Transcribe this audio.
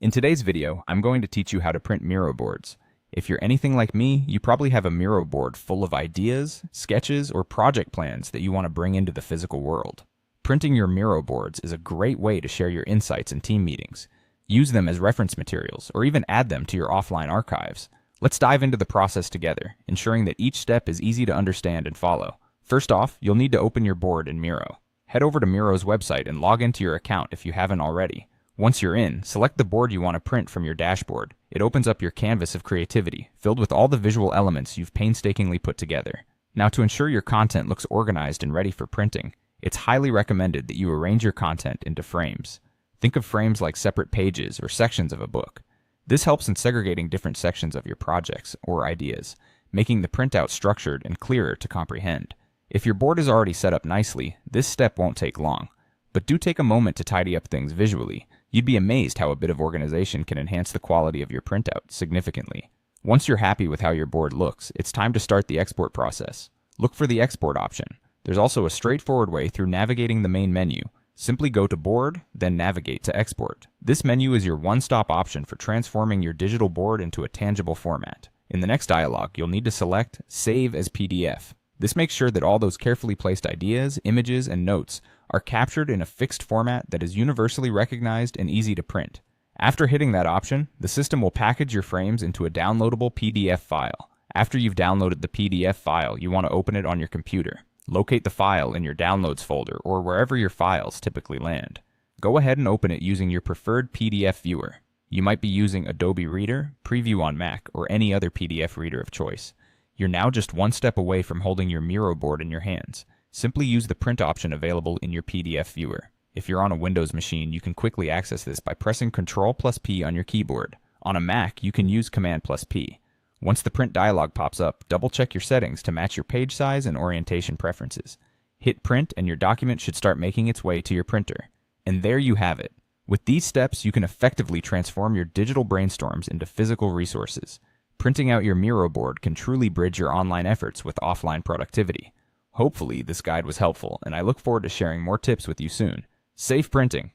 In today's video, I'm going to teach you how to print Miro boards. If you're anything like me, you probably have a Miro board full of ideas, sketches, or project plans that you want to bring into the physical world. Printing your Miro boards is a great way to share your insights in team meetings. Use them as reference materials, or even add them to your offline archives. Let's dive into the process together, ensuring that each step is easy to understand and follow. First off, you'll need to open your board in Miro. Head over to Miro's website and log into your account if you haven't already. Once you're in, select the board you want to print from your dashboard. It opens up your canvas of creativity, filled with all the visual elements you've painstakingly put together. Now, to ensure your content looks organized and ready for printing, it's highly recommended that you arrange your content into frames. Think of frames like separate pages or sections of a book. This helps in segregating different sections of your projects or ideas, making the printout structured and clearer to comprehend. If your board is already set up nicely, this step won't take long. But do take a moment to tidy up things visually. You'd be amazed how a bit of organization can enhance the quality of your printout significantly. Once you're happy with how your board looks, it's time to start the export process. Look for the export option. There's also a straightforward way through navigating the main menu. Simply go to Board, then navigate to Export. This menu is your one-stop option for transforming your digital board into a tangible format. In the next dialog, you'll need to select Save as PDF. This makes sure that all those carefully placed ideas, images, and notes are captured in a fixed format that is universally recognized and easy to print. After hitting that option, the system will package your frames into a downloadable PDF file. After you've downloaded the PDF file, you want to open it on your computer. Locate the file in your Downloads folder or wherever your files typically land. Go ahead and open it using your preferred PDF viewer. You might be using Adobe Reader, Preview on Mac, or any other PDF reader of choice. You're now just one step away from holding your Miro board in your hands. Simply use the print option available in your PDF viewer. If you're on a Windows machine, you can quickly access this by pressing Ctrl+P on your keyboard. On a Mac, you can use Command+P. Once the print dialog pops up, double-check your settings to match your page size and orientation preferences. Hit print and your document should start making its way to your printer. And there you have it. With these steps, you can effectively transform your digital brainstorms into physical resources. Printing out your Miro board can truly bridge your online efforts with offline productivity. Hopefully, this guide was helpful, and I look forward to sharing more tips with you soon. Safe printing!